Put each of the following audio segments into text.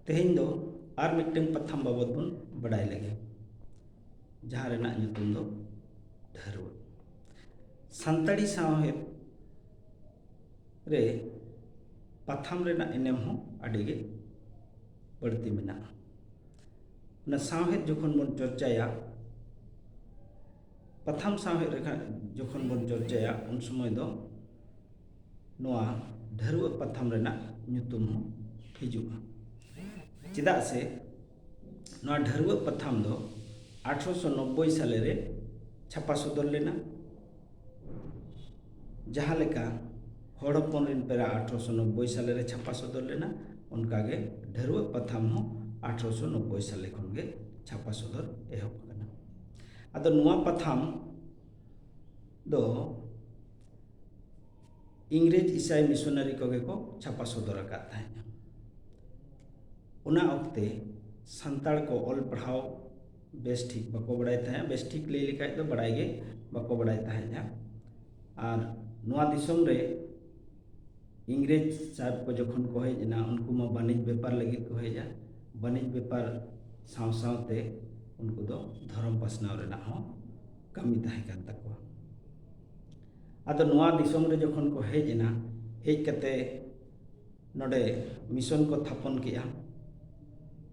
तेहें दो आर मिट्टन पथम बाबत बन बड़ाई लगे जहाँ रेना ᱧᱩᱛᱩᱢ दो ढारुआ सानताड़ी सावहेद रे पथम रेना एनेम हो अडिगे बढ़ती मेना ना सावहेद जोखन बन चर्चाया पथम सावहेद रेखा जोखन बन चर्चाया उन समय दो नोआ ढारुआ पथम रेना ᱧᱩᱛᱩᱢ हो हिजुआ चेदा से नोआ ढारुआ पथम दो 1890 साल रे छापा सदर लेना जहाँ लेका हड़पन रिन पेरा 1890 साल रे छापा सदर लेना उनकागे ढारुआ पथम हो 1890 साल खन गे छापा सदर एहब कना आदो नुआ पथम दो इंग्रेज ईसाई मिशनरी कोगे को छापा सदर आकात थाहेना उना वक्ते संताड़ को ऑल पढ़ाओ बेस ठीक बाको बड़ाई थाहे बेस ठीक ले लिखाय दो बड़ाई गे बाको बड़ाई थाहेना और नुआ दिसम रे इंग्रेज साहब को जखन को हेजना उनको मा वाणिज्य व्यापार लगी को हेजा वाणिज्य व्यापार साव सावते उनको दो धर्म पासनाव रेना हो कमी थाहे कान तको आदो नुआ दिसम रे जखन को हेजना हेज कते नोडे मिशन को थापन किया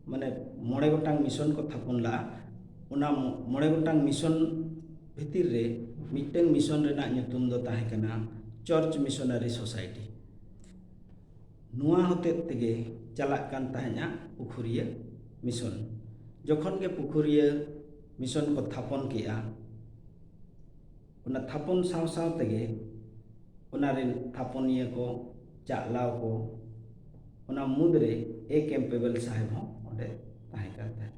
माने मोड़े गोटांग मिशन को थापन ला उना मोड़े गोटांग मिशन भितर रे मिटन मिशन रेना ᱧᱩᱛᱩᱢ दो ताहे कना चर्च मिशनरी सोसाइटी नुआ होते तेगे चलाक कान ताहेना पुखुरिया मिशन जखन के पुखुरिया मिशन को थापन किया उना थापन साव साव तेगे उना रिन थापनिया को चालाव को उना मुद्रे ए कैंपेबल साहेब हो ओंडे ताहे करता है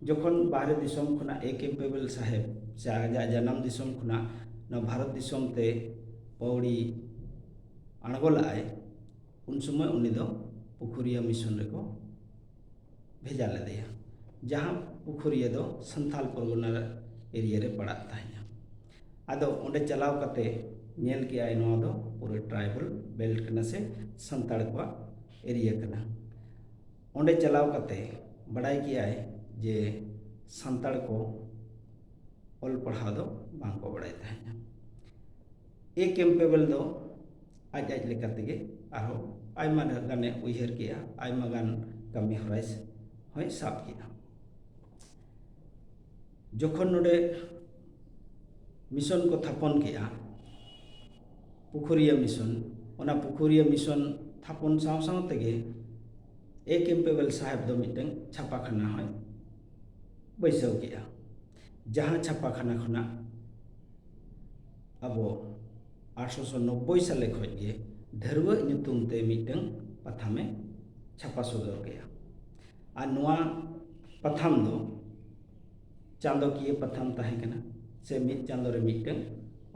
जखन बाहरे दिसम खुना ए कैंपेबल साहेब से आजा जन्म दिसम खुना न भारत दिसम ते पौड़ी अणगोल आए उन समय उनी दो पुखुरिया मिशन रे को भेजा लेदेया जहाँ पुखुरिया दो संथाल परगना एरिया रे पड़ा ताहेना आदो ओंडे चलाव कते नेल के आए नोआ दो पूरे ट्राइबल बेल्ट कना से संताड़ को एरिया कना ओंडे चलाव कते बड़ाई किया है जे संताड़ को ऑल पढ़ा दो बांग को बड़ाई ताहेना ए कैंपेबल दो आज आज लेका तेगे आरो आयमा गाने उयहर किया आयमा गान कमी हराइस होय साब किया जखन नोडे मिशन को थापन किया पुखुरिया मिशन ओना पुखुरिया मिशन थापन साव साव तेगे ए कैंपेबल साहेब दो मिटन छापाखाना होय बैसाव किया जहाँ छापाखाना खुना अब 1890 साल खज गे ढारुआ ᱧᱩᱛᱩᱢ ते मिटन पथामे छापा सदर गया आ नुआ पथाम दो चांदो किए पथाम ताहे कना से मिट चांदो रे मिटन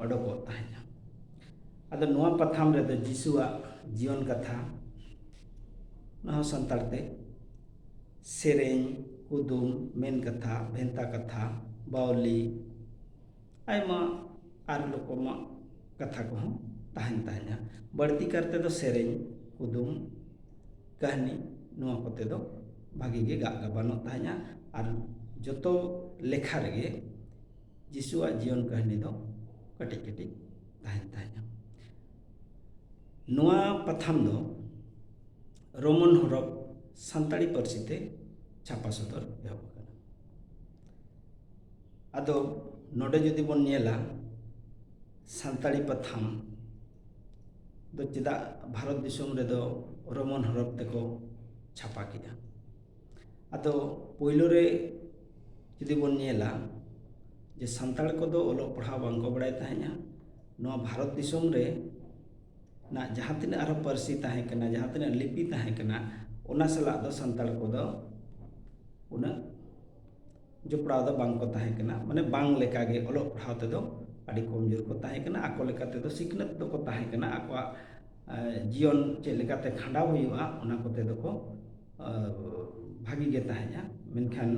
ओडको ताहेना आदो नुआ पथाम रे दो जिसुआ जीवन कथा ना संताड़ते सेरें कुदुम मेन कथा भेंता कथा बावली आयमा आर लोकोमा कथा को ताहन ताहना बढ़ती करते दो सेरें कुदुम कहानी नुआ कोते दो भागी गे गा गाबानो ताहना और जतो लेखा रेगे जिसुआ जीवन कहानी दो कटिक कटिक ताहन ताहना नुआ पथाम दो रोमन हरफ सानताड़ी पारसीते छापा सदर एहब कना आदो नोडे जदि बन नेला सानताड़ी पथाम दो चेदा भारत दिसम रे दो रोमन हरफ तेको छापा किया आदो पोइलो रे जदि बन नेला जे सानताड़ को दो ओलो पढ़ा बांको बड़ाई ताहेना नोआ भारत दिसम रे ना जहाँ तीन आरो पारसी ताहे कना जहाँ तीन लिपि ताहे कना ओना सला दो सानताड़ को दो उना जोपड़ाव दो बांग को ताहे कना माने बांग लेका गे ओलो पढ़ाव ते दो आड़ी कमजोर को ताहे कना आको लेका ते दो सिखनत दो को ताहे कना आको जीवन चे लेका ते खंडाव हुआ ओना कोते दो को भागी गे ताहेना मेनखान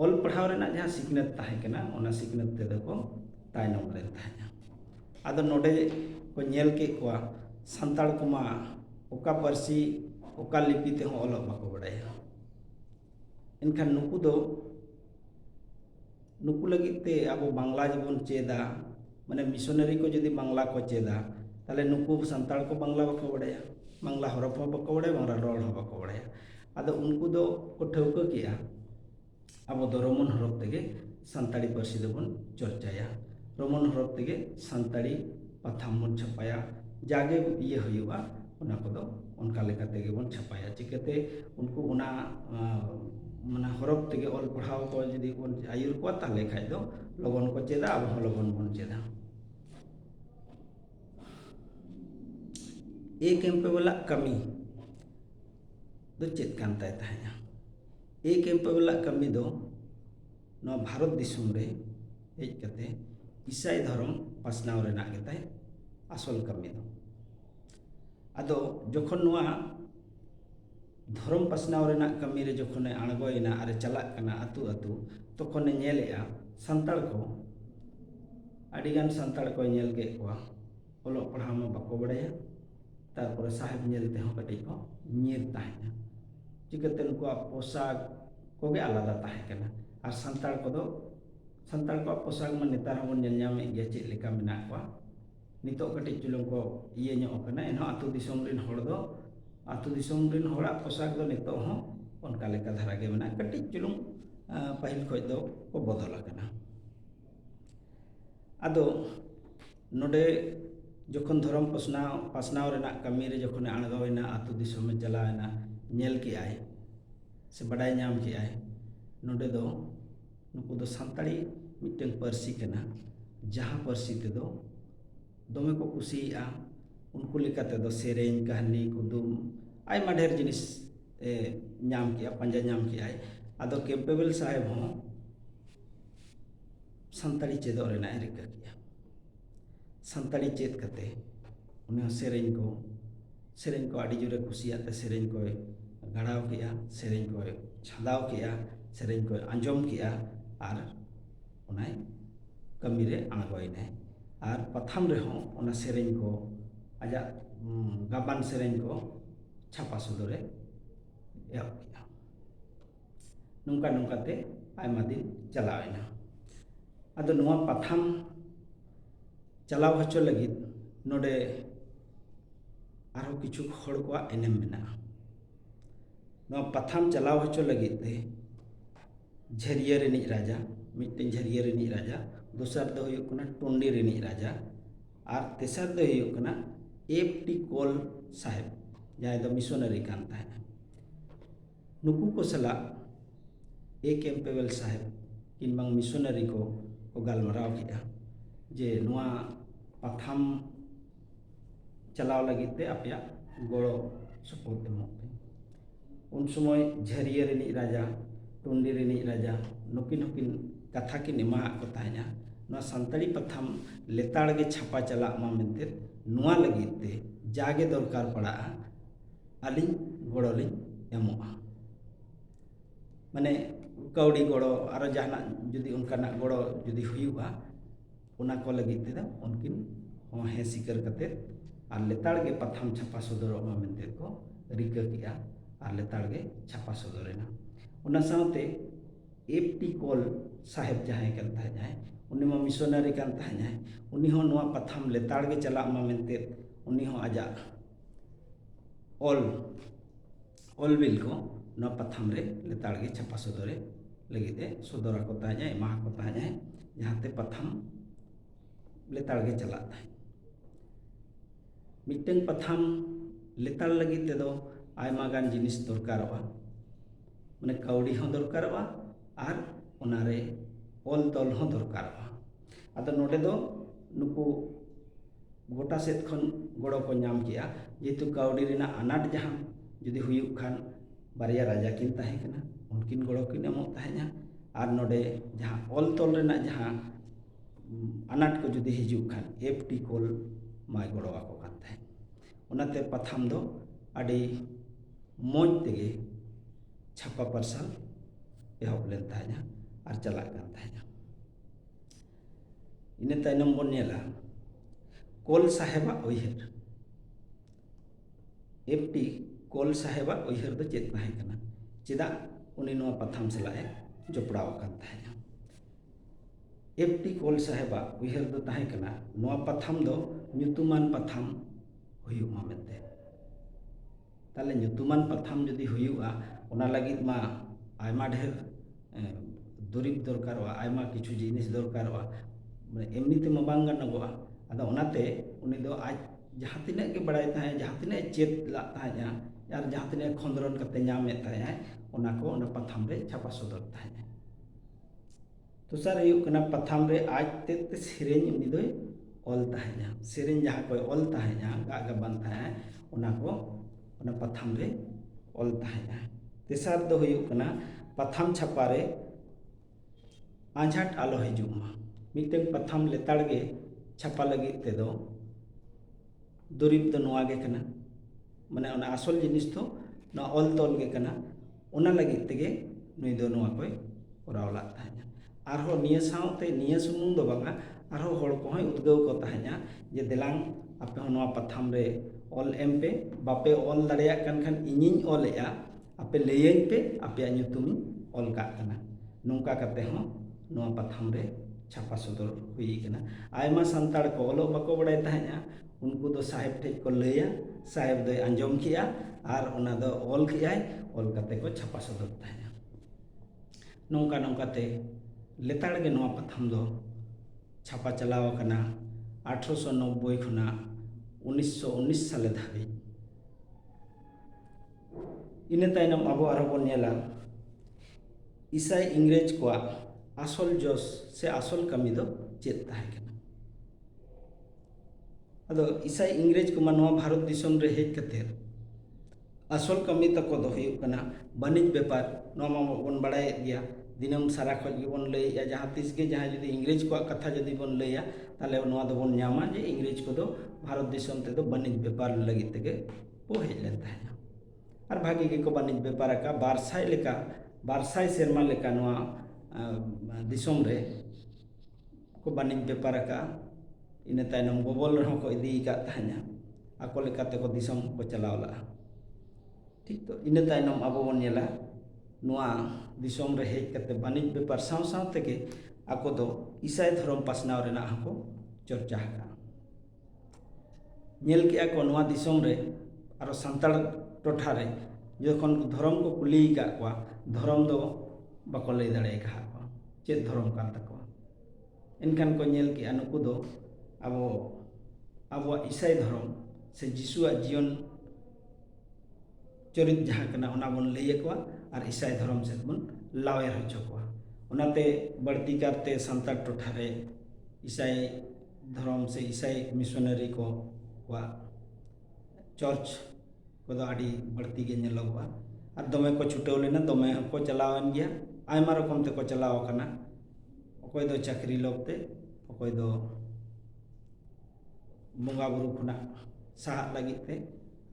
ऑल पढ़ाव रेना जहाँ सिखनत ताहे कना ओना सिखनत ते दो को तायनम रेन ताहेना आदो नोडे को नेल के कोआ सानताड़ को मा ओका पारसी ओका लिपि ते हो ओलो बाको बड़ाया एनखान नुकु दो नुकु लगित ते अब बांग्ला जबन चेदा माने मिशनरी को जदि बांग्ला को चेदा ताले नुकु सान्ताड़ को बांग्ला बाको बड़ाया बांग्ला हरफ हो बाको बड़ाया बांग्ला रड़ हो बाको बड़ाया आदो उनको दो को ठौका किया अब दो रोमन हरफ तेगे सान्ताड़ी पार्सी दोबन चर्चाया रोमन हरफ तेगे सान्ताड़ी पाथाम बन छापाया जागे ये हुआ उना को दो उनका लेका तेगे बन छापाया चिकते उनको उना माने हरफ तेगे ऑल पढ़ाओ को जदि बन आयुर को ताले खाय दो लगन को चेदा अब हो लगन बन चेदा ए कैंप वाला कमी दो चेत कान ताय ताया ए कैंप वाला कमी दो नवा भारत दिसुम रे हेज कते ईसाई धर्म पासनाव रेना गेताय आसल कमी दो आदो जखन नवा धर्म पासनाव रेना कमी रे जखन आणगोयना आरे चलाक कना आतु आतु तखन नेलेआ सान्ताड़ को आडिगान सान्ताड़ को नेल के कोआ ओलो पढ़ा में बाको बड़ाया तारपर साहेब नेलते हो कटी को नीर ताहेना चिकते उनको पोशाक कोगे आलादा ताहेकना और सान्ताड़ को पोशाक में नेतार हम नेल ᱧᱟᱢᱮ ᱜᱮᱭᱟ ᱪᱮᱫ ᱞᱮᱠᱟ ᱢᱮᱱᱟᱜ ᱠᱚᱣᱟ नितो कटिज चुलुंग को ये ᱧᱚᱜ ᱠᱟᱱᱟ एनहो आतु दिसोम रिन होड़ दो आतु दिसोम रिन होड़ा पोशाक दो नितो हो उनका लेका धारा गे मेना कटिज चुलुंग पहिल खोज दो को बदल कना आदो नोडे जखन धर्म पासनाव रेना कमी रे जखन आणगोयना आतु दिसोम में चलायना नेल के आय से बड़ाय ᱧᱟᱢ के आय नोडे दो नुकु दो सान्ताड़ी मिटन पार्सी कना जहाँ पार्सी ते दो दोमे को कुसिया उनको लेकाते दो सेरेन कहानी कुदुम आयमा ढेर जिनिस ᱧᱟᱢ के पंजा ᱧᱟᱢ के आय आदो कैंपेबल साहेब हो सान्ताड़ी चेदो रेना रिका किया सान्ताड़ी चेद कते उन्हें सेरेन को आड़ी जुरे कुसियाते सेरेन को गड़ाव किया सेरेन को छादाव किया सेरेन को आंजम किया और उन्हें कमी रे आणगोयना और पथाम रे हो उना सेरेन को आजा गाबान सेरेन को छापा सुदरे एहब किया नुंका नुंकाते आयमा दिन चलावेना आदो नुआ पथाम चलाव हचो लगित नोडे आरो किछु हड़ को एनेम मेना नुआ पथाम चलाव हचो लगित ते झरिया रेनी राजा मिट्टी झरिया रेनी राजा दूसर दो हुयुक कना टोंडी रेनी राजा और तेसर दो हुयुक कना एफटी कोल साहेब जहाँ दो मिशनरी कान ताहेना नुकु को सला ए कैंपेबल साहेब किनबांग मिशनरी को गालमाराव किया जे नुआ पाथाम चलाव लगिते आपया गड़ो सपोर्ट एमोते उन समय झरिया रेनी राजा टोंडी रेनी राजा नुकिन कथा की एमा को ताहेना नुआ सान्ताड़ी पाथाम लेताड़ गे छापा चला मा मेनते नुआ लगिते जागे दरकार पड़ा आलिन गड़ोलिन एमोआ माने कौड़ी गड़ो और जहाना जुदी उनकाना गड़ो जुदी हुयुआ उना को लगिते दा उनकिन हो हे सिकर कते और लेताड़ गे पाथाम छापा सदरो मा मेनते को रिका किया और लेताड़ गे छापा सदरेना उना साथे एफटी कोल साहेब जहाँ कन ताहे उनी मा मिशनरी कान ताहे उनी हो नुआ पाथाम लेताड़ गे चला मा मेनते उनी हो आजा ऑल बिल को नुआ पाथाम रे लेताड़ गे छापा सदरे लगिते सदरा को ताहे एमा को ताहे जहाँते पाथाम लेताड़ गे चला ताहे मिटन पाथाम लेताड़ लगिते दो आयमा गान जिनिस दरकारवा माने कौड़ी हो दरकारवा और उनारे ऑल तल हो दरकारवा आदो नोडे दो नुकु गोटा सेत खन गड़ो को नाम किया जेतु कौड़ी रेना आनाट जहाँ जुदी हुयुक खान बारिया राजा किन ताहे कना उनकिन गड़ो किन एमो ताहेना और नोडे जहाँ ऑल तल रेना जहाँ आनाट को जुदी हिजुक खान एफटी कोल माय गड़ो आको कान ताहे उनाते पाथाम दो आडी मोज तेगे छापा पार्सल एहब लेन ताहेना और चला कान ताहेना इने तायनम बन नेला कोल साहेबा उयहर एफटी कोल साहेबा उयहर दो चेत ताहे कना चेदा उनी नोआ पथाम सलाए जोपड़ाव अकान ताहेना। एफ.टी. कोल साहेबा उयहर दो ताहे कना नोआ पथाम दो ᱧᱩᱛᱩᱢᱟᱱ पथाम हुयुमा मेनते। ताले ᱧᱩᱛᱩᱢᱟᱱ पथाम जदि हुयुआ ओना लगित मा आयमा ढेर दुरीब दरकारोआ, आयमा किछु जिनिस दरकारोआ, माने एमनिते मा बांग गानोगोआ। आदो ओनाते उनी दो आज जहाँ तिनाक के बड़ाय ताहे, जहाँ तिनाक चेत ला ताहेया यार जहाँ तिनाक खंदरन कते ᱧᱟᱢᱮ ताहे ओना को ओना पथाम रे छापा सदर ताहे। दोसर हुयुग कना पथाम रे आज ते सेरेñ उनी दोय ऑल ताहेया। सेरेñ जहाँ कोई ऑल ताहेया गा गाबान ताहे ओना को ओना पथाम रे ऑल ताहेया। तेसार दो हुयुग कना पथाम छापा रे आंझाट आलो हिजुमा। मिटें पथाम लेताड़ गे छापा लगित ते दो दुरीब दो नोआ गे कना, माने ओना आसल जिनिस तो ना ऑल तोल गे कना, ओना लगित तेगे नुई दो नोआ कोय कोराव ला ताहेया। आरहो निया सावते निया सुमुंग दो बांगा आरहो होड़ को होय उद्गव को ताहेया जे देलांग आपे हो नोआ पथाम रे ऑल एम पे, बापे ऑल दाड़ेया कान खान इनिñ ऑलेया आपे लैयेñ पे आपे ᱧᱩᱛᱩᱢ ऑल का कना। नोंका कते हो नोआ पथाम रे छापा सदर हुई कना। आयमा संताड़ को ऑलो बाको बड़ाय ताहेया उनको दो साहेब ठेज को लैया, साहेब दो आंजम किया आर ओना दो ऑल कियाय, ऑल कते को छापा सदर ताहेया। नोंका नोंका ते लेताड़ गे नोआ पथाम दो छापा चलाव कना 1890 खुना 1919 साले धाबी। इने तायनम आबो आरो बोन नेला इसाई इंग्रेज को आसल जोस से आसल कमी दो चेत ताहे कना। अदो इसाई इंग्रेज को नोआ भारत दिसम रे हेज कतेर आसल कमी तको दो हुयुग कना बानिज व्यापार। नोआ मा बोन बड़ाय गया दिनम सारा खज गे बोन लैया जहाँ तिस गे जहाँ जदि इंग्रेज को कथा जदि बोन लैया ताले नोआ दो बोन ᱧᱟᱢᱟ जे इंग्रेज को दो भारत दिसम ते दो बानिज व्यापार लगित तेगे को हेज लेन ताहेया। और भागी के को बानिज व्यापार का बारसाय सेरमा लेका नोआ दिसम रे को बानिज व्यापार का। इने तायनम गोबल रहो को इदी का ताहेया आको लेकाते को दिसम को चलाव ला। ठीक तो इने तायनम आबो बोन नेला नोआ दिसम रे हेज कते बानिज व्यापार साव साव तेगे आको दो ईसाई धर्म पासनाव रेना हको चर्चा का। नेल के को नोआ दिसम रे आरो सांताड़ टोठा रे जखन धर्म को कुली का को धर्म दो बाको लay दाड़े का को चेत धर्म कान तको। एनखान को नेल के नुकु दो आबो ईसाई धर्म से जिसुआ जीवन चरित जहाँ कना ओना बोन लैय को और ईसाई धर्म से बोन लावेर होचो को। ओनाते बढ़ती करते सांताड़ टोठा रे ईसाई धर्म से ईसाई मिशनरी को चर्च को दो आड़ी बढ़ती गे नेलोगोआ। और दमे को छुटेव लेना दमे को चलावन गया आयमा रकम ते को चलाव कना। अकोय दो चाकरी लोगते अकोय दो बंगा बुरु खुना साहा लगित ते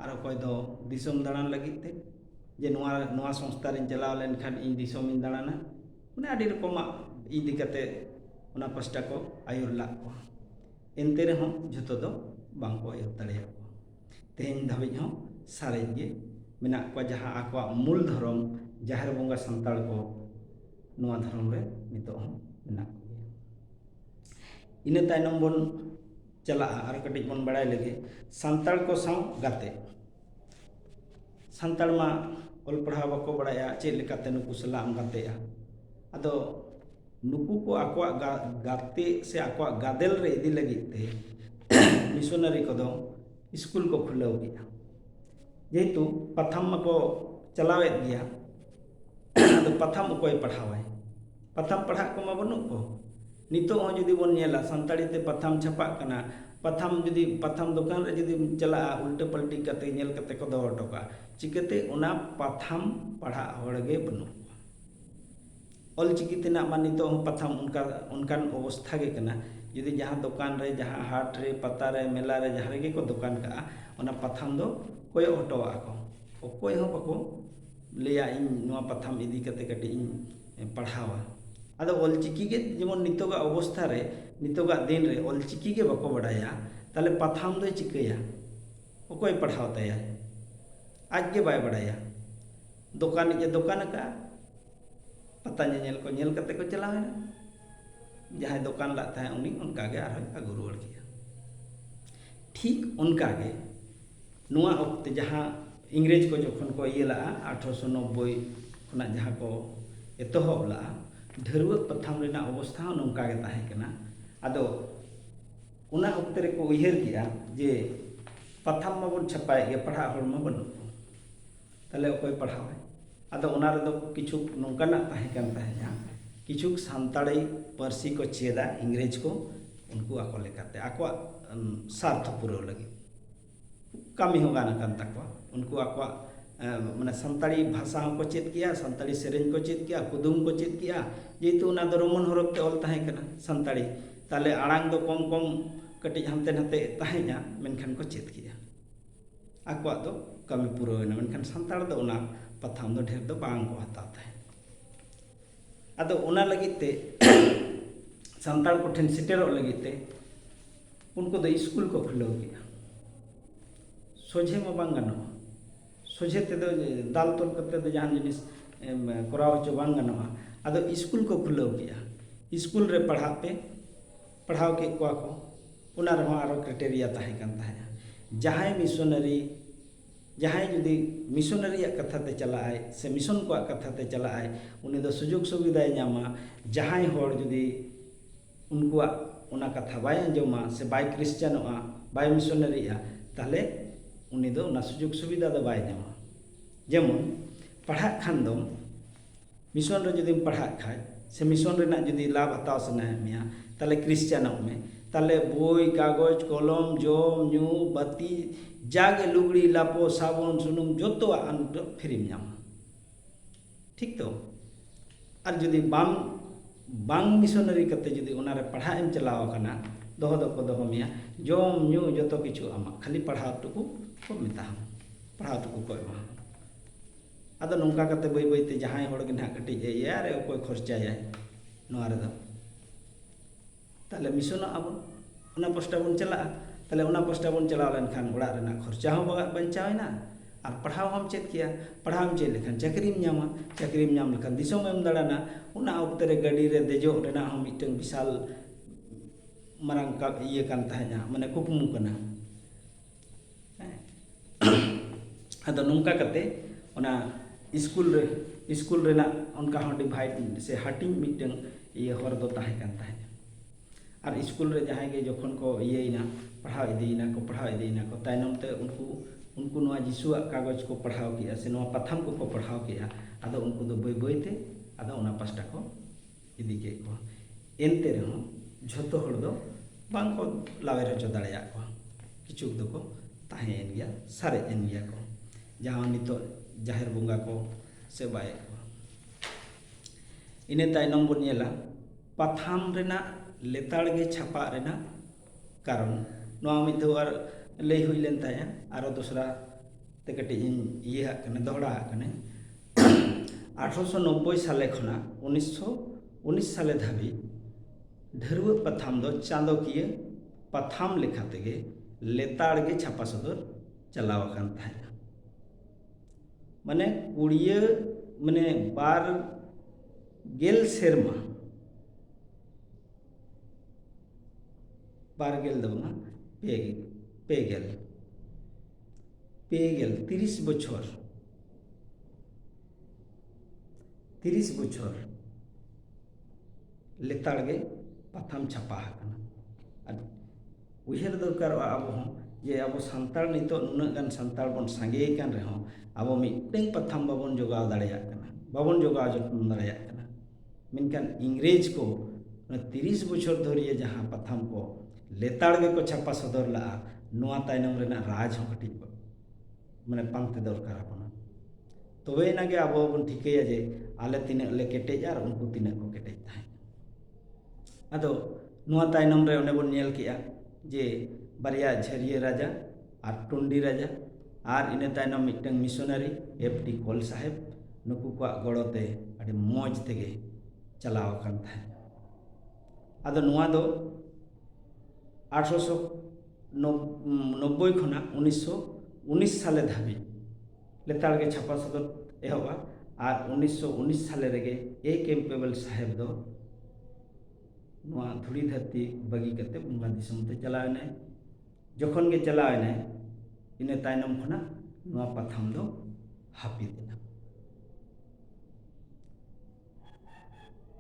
और अकोय दो दिसम दाड़ान लगित ते जे नोआ संस्था रे चलाव लेन खान इन दिसम इन दाड़ाना माने आड़ी रकमा इदी कते ओना पास्टा को आयुर ला को। एनते रे हों जतो दो बांग को आयुर दाड़ेया को। तेहेñ धाबिज हों सारेज गे मेना को जहाँ आकोआ मूल धर्म जाहेर बंगा संताड़ को नोआ धर्म रे नितो हों मेना को। इने तायनम बोन चला और कटिज बोन बड़ाय लगे संताड़ को साव गाते। संताड़ मा ऑल पढ़ाव बाको बड़ाया चेद लेकाते नुकु सलाम गातेया। आदो नुकु को आकोआ गाते से आकोआ गादेल रे इदी लगित ते मिशनरी को दो स्कूल को खुलाव गया। जेहेतु पथाम को चलावेद गया तो पथाम कोई पढ़ावाय पथाम पढ़ा को मा बनु को नितो हो जदि बोन नेला संताड़ी ते पथाम छापा कना पथाम जदि पथाम दुकान रे जदि चला उल्टे पलटी कते नेल कते को दो टोका चिकते ओना पथाम पढ़ा होड़गे बनु ऑल चिकी तेना मा नितो पथाम उनकान अवस्था गे कना। यदि जहाँ दुकान रे जहाँ हाट रे पता रे मेला रे जहाँ रे को दुकान का ओना पथाम दो कोय हटवा को कोय हो बाको लैया इन नोआ पथाम इदी कते कटी इन पढ़ावा। आदो ऑलचिकी के जेमन नितोगा अवस्था रे नितोगा दिन रे ऑलचिकी के बाको बड़ाया ताले पथाम दो चिकया कोय पढ़ाव ताया आज के बाय बड़ाया। दुकान का pata nyel ko nyel kate ko chalawena jahay dokan lag tahe uni onka ge arhoy agu ruwar kiya ठीक उनका गे नुआ ओक्ते जहाँ इंग्रेज को जखन को ये ला 1890 खुना जहाँ को एतोहब ला ढेरुवक पथाम रेना अवस्था नोंका गे ताहे कना आदो उना ओक्ते रे को उयहर किया जे पथाम माबन छपाए गे पढ़ा हर मा बनु तले ओकोय पढ़ावे आदो उना रे दो किछु नोंकाना ताहे कन ताहे किछु सानताड़ी पारसी को चेदा इंग्रेज को उनको आको लेकाते आको स्वार्थ पूराव लगी कमी हो गाना कान तकवा उनको आको माने सानताड़ी भाषा को चेत किया सानताड़ी सेरेंज को चेत किया कुदुम को चेत किया जेतु उना दो रोमन हरफ ते ऑल ताहे कना सानताड़ी ताले आड़ांग दो कम कम कटिज हमते नते ताहे냐 मेनखान को चेत किया आको दो कमी पूरावना मेनखान सानताड़ दो उना पथाम दो ढेर दो बांग को हता ताहे आदो उना लगिते सानताड़ को ठेन सेटेरो लगिते उनको दो स्कूल को खुलव किया सोझे में बांग गानोआ सोझे ते दो दाल तोल करते दो जहां जिनिस कराव चो बांग गानोआ आदो स्कूल को खुलव किया स्कूल रे पढ़ाव के को उना रे आरो क्राइटेरिया ताहे कान ताहे जहां मिशनरी जहां जुदी मिशनरी कथा ते चलाए से मिशन को कथा ते चलाए उनी दो सुजोग सुविधा ᱧᱟᱢᱟ जहां होड़ जुदी उनको उना कथा बाय अंजमा से बाय क्रिश्चियनोआ बाय मिशनरीया ताले उनी दो उना सुजोग सुविधा दो बाय ᱧᱟᱢᱟ जेमन पढ़ा खान दो मिशन रे जुदी पढ़ा खाय से मिशन रेना जुदी लाभ हताव सना मिया ताले क्रिश्चियनों में ताले बोई कागज कलम जम न्यू बाती जागे लुगड़ी लापो साबुन सुनुम जोतो आन फ्री ᱧᱟᱢᱟ ठीक तो और जुदी बांग मिशनरी करते जुदी उना रे पढ़ा एम चलाव कना दोहो दो को दोहो मिया जम न्यू जोतो किछु आमा खाली पढ़ाव टुकु को मेता पढ़ाव टुकु को एमा आदो नोंका करते बई बई ते जहां होड़ के ना कटि ए रे ओकोय खर्चाया नोआ रे दो ताले मिशन अब उना पोस्टा बन चला ताले उना पोस्टा बन चलाव लेन खान ओड़ा रेना खर्चा हो बंचावना और पढ़ाव हम चेत किया पढ़ाव चेत लेखान चाकरीम ᱧᱟᱢᱟ चाकरीम ᱧᱟᱢ लेखान दिसोम एम दाड़ाना उना ओक्ते रे गाड़ी रे देजो रेना हम मिटन विशाल मारांग का इये कान ताहेना माने कुकमु कना आदो नोंका कते उना स्कूल रेना उनका हम डिवाइड से हटिंग मिटन इये हर दो ताहे कान ताहेना और स्कूल रे जहां के जखन को इयेना पढ़ाव इदीना को तायनम ते उनको नवा जिसुआ कागज को पढ़ाव किया से नवा पथाम को पढ़ाव किया आदो उनको दो बई बईते आदो उना पास्टा को इदी के को एनते रहो झतो हड़ दो बांग को लावेर हो दाड़िया को किछु दो को ताहे एन गया सारे एन गया को जहां नितो जाहिर बुंगा को सेवाए को इने तायनम बन नेला पथाम रेना लेताड़ गे छापा रेना कारण नवा मिदो और लई हुई लेन ताया आरो दूसरा ते कटी ये कने दोहरा कने 1890 साले खना 1919 साले धाबी ढेरुव पथाम दो चांदोकिए पथाम लेखा तेगे लेताड़ गे छापा सदर चलाव कान ताया माने कुड़िए माने बार गेल सेरमा बारगेल दो ना पेगेल 30 बछर लेताड़ गे पथाम छापा उहर दरकार अब जे अब सानताड़ नितो नुना गान सानताड़ बन सांगे कान रहो अब मिटeng पथाम बाबन जोगाव दाड़िया कना बाबन जोगाव जतन दाड़िया कना मेनकान इंग्रेज को 30 बछर धरिए जहां पथाम को लेताड़ गे को छापा सदर ला नुआ तायनम रेना राज हो कटी माने पांगते दरकार बना तबे नागे अब बन ठिकैया जे आले तिने ले केटेज और उनको तिने को केटेज थाय आदो नुआ तायनम रे ओने बन नेल किया जे बारिया झरिया राजा और टुंडी राजा और इने तायनम मिटंग मिशनरी एफटी कोल साहेब नुकु को गड़ोते अड़ी मौज तेगे चलाव कान थाय आदो नुआ दो 1890 खना 1919 साले धाबी लेताड़ गे छापा सदर एहबा ᱟᱨ 1919 ᱥᱟᱞᱮ ᱨᱮᱜᱮ ᱮ ᱠᱮᱢᱯᱵᱮᱞ ᱥᱟহেᱵ ᱫᱚ ᱱᱚᱣᱟ ᱫᱷᱩᱲᱤ ᱫᱷᱟᱹᱨᱛᱤ ᱵᱟᱹᱜᱤ ᱠᱟᱛᱮ ᱵᱚᱸᱜᱟ ᱫᱤᱥᱚᱢ ᱛᱮ ᱪᱟᱞᱟᱣ ᱮᱱᱟᱭ। ᱡᱚᱠᱷᱚᱱ ᱜᱮ ᱪᱟᱞᱟᱣ ᱮᱱᱟᱭ ᱤᱱᱟᱹ ᱛᱟᱭᱱᱚᱢ ᱠᱷᱚᱱᱟᱜ ᱱᱚᱣᱟ ᱯᱟᱛᱷᱟᱢ ᱫᱚ ᱦᱟᱹᱯᱤᱫ ᱮᱱᱟ।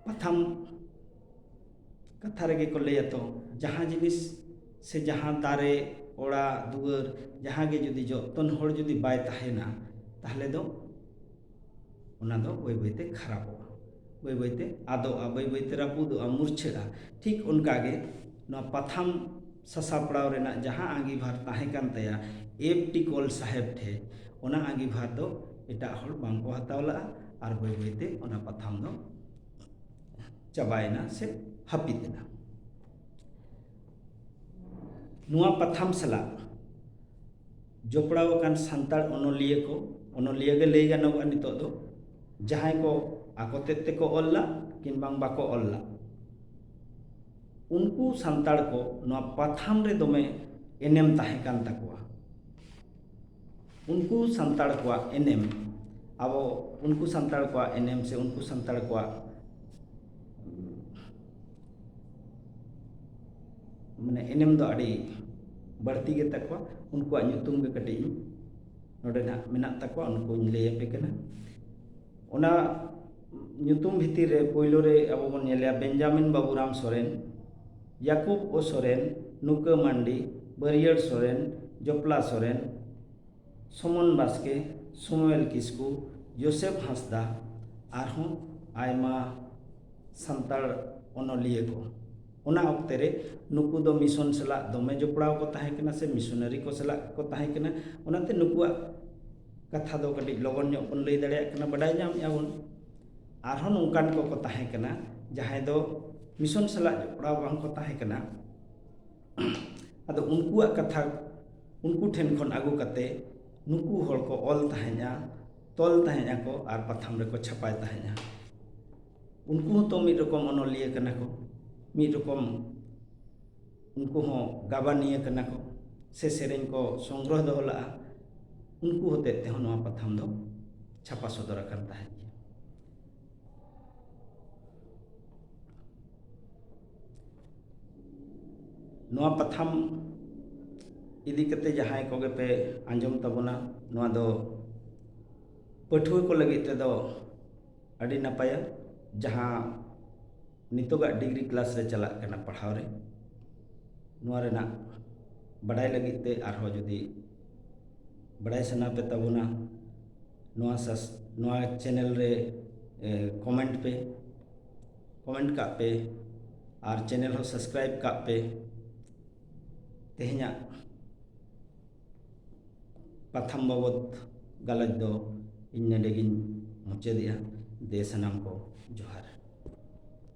ᱯᱟᱛᱷᱟᱢ ᱠᱟᱛᱷᱟ ᱨᱮᱜᱮ ᱠᱚ ᱞᱟᱹᱭᱟ ᱛᱚ ᱡᱟᱦᱟᱸ ᱡᱤᱱᱤᱥ ᱥᱮ ᱡᱟᱦᱟᱸ ᱫᱟᱨᱮ ᱚᱲᱟᱜ ᱫᱩᱣᱟᱹᱨ ᱡᱟᱦᱟᱸ ᱜᱮ ᱡᱩᱫᱤ ᱡᱚᱛᱚᱱ ᱦᱚᱲ ᱡᱩᱫᱤ ᱵᱟᱭ ᱛᱟᱦᱮᱱᱟ তাহলে ᱫᱚ ᱚᱱᱟ ᱫᱚ ᱵᱟᱹᱭ ᱵᱟᱹᱭᱛᱮ ᱠᱷᱟᱨᱟᱯᱚᱜᱼᱟ, ᱵᱟᱹᱭ ᱵᱟᱹᱭᱛᱮ ᱟᱫᱚᱜᱼᱟ, ᱵᱟᱹᱭ ᱵᱟᱹᱭᱛᱮ ᱨᱟᱹᱯᱩᱫᱚᱜᱼᱟ, ᱢᱩᱨᱪᱷᱟᱹᱜᱼᱟ। ᱴᱷᱤᱠ ᱚᱱᱠᱟᱜᱮ ᱱᱚᱣᱟ ᱯᱟᱛᱷᱟᱢ ᱥᱟᱥᱟᱯᱲᱟᱣ ᱨᱮᱱᱟᱜ ᱡᱟᱦᱟᱸ ᱟᱸᱜᱤᱵᱷᱟᱨ ᱛᱟᱦᱮᱸ ᱠᱟᱱ ᱛᱟᱭᱟ ᱮᱯ.ᱴᱤ. ᱠᱚᱞ ᱥᱟহেᱵ ᱴᱷᱮᱱ ᱚᱱᱟ ᱟᱸᱜᱤᱵᱷᱟᱨ ᱫᱚ ᱮᱴᱟᱜ ᱦᱚᱲ ᱵᱟᱝᱠᱚ ᱦᱟᱛᱟᱣ ᱞᱟᱜᱼᱟ ᱟᱨ ᱵᱟᱹᱭ ᱵᱟᱹᱭᱛᱮ ᱚᱱᱟ ᱯᱟᱛᱷᱟᱢ ᱫᱚ ᱪᱟᱵᱟᱭᱮᱱᱟ ᱥᱮ ᱦᱟᱹᱯᱤᱫ ᱮᱱᱟ। ᱱᱚᱣᱟ ᱯᱟᱛᱷᱟᱢ ᱥᱟᱞᱟᱜ ᱡᱚᱯᱲᱟᱣ ᱟᱠᱟᱱ ᱥᱟᱱᱛᱟᱲ ᱚᱱᱚᱞᱤᱭᱟᱹ ᱠᱚ, ᱚᱱᱚᱞᱤᱭᱟᱹ ᱜᱮ ᱞᱟᱹᱭ ᱜᱟᱱᱚᱜᱼᱟ ᱱᱤᱛᱚᱜ ᱫᱚ, ᱡᱟᱦᱟᱸᱭ ᱠᱚ ᱟᱠᱚ ᱛᱮᱫ ᱛᱮᱠᱚ ᱚᱞ ᱞᱟᱜ কিংবা ᱵᱟᱠᱚ ᱚᱞ ᱞᱟᱜ, उनको सान्ताड़ को नवा पाथाम रे दमे एनेम ताहे कान ताकुआ। उनको सान्ताड़ को एनेम अब उनको सान्ताड़ को एनेम से उनको सान्ताड़ को माने एनेम दो अड़ी बढ़ती गे ताकुआ उनको ᱧᱩᱛᱩᱢ गे कटी नोडे ना मेना ताकुआ उनको लay पे कना ओना ᱧᱩᱛᱩᱢ भितर रे पोइलो रे अब बन नेलिया बेंजामिन बाबूराम सोरेन, याकूब ओ सोरेन, नुका मांडी, बरियर सोरेन, जपला सोरेन, सुमन बास्के, सुमुएल किस्कू, जोसेफ हांसदा आरहों आयमा सान्ताड़ ओनोलिया को ओना ऑक्ते रे नुकु दो मिशन सला दमे जोपड़ाव को ताहे कना से मिशनरी को सला को ताहे कना ओनाते नुकुआ कथा दो कटी लगन ᱧᱚᱜ बन लई दाड़ेया कना बडाय ᱧᱟᱢ याबन आरहों नोंकान को ताहे कना जहां दो मिशन सला जोपड़ाव बांग को ताहे कना आदो उनकुआ कथा उनको ठेन खन आगु कते नुकु हर को ऑल ताहे냐 तोल ताहे냐 को आर पथाम रे को छपाय ताहे냐 उनको तो मिद रकम ओनोलिया कना को मिद रकम उनको हो गाबानिया कना को से सेरेन को संग्रह दो ला उनको होते ते नवा पथाम दो छापा सदर अकन ताहे नवा पथाम इदी कते जहां को पे आंजम तबना नवा दो पठुआ को लगी ते दो अड़ी नपाया जहां नितोगा डिग्री क्लास रे चला कना पढ़ाव रे नवा रेना बड़ाई लगी ते आरहो जदी बड़ाई सना पे तबना नवा चैनल रे कमेंट का पे और चैनल हो सब्सक्राइब का पे तेहना पथाम बाबत गलत दो इन नेडेगिन मुचादिया दे सनाम को जोहार।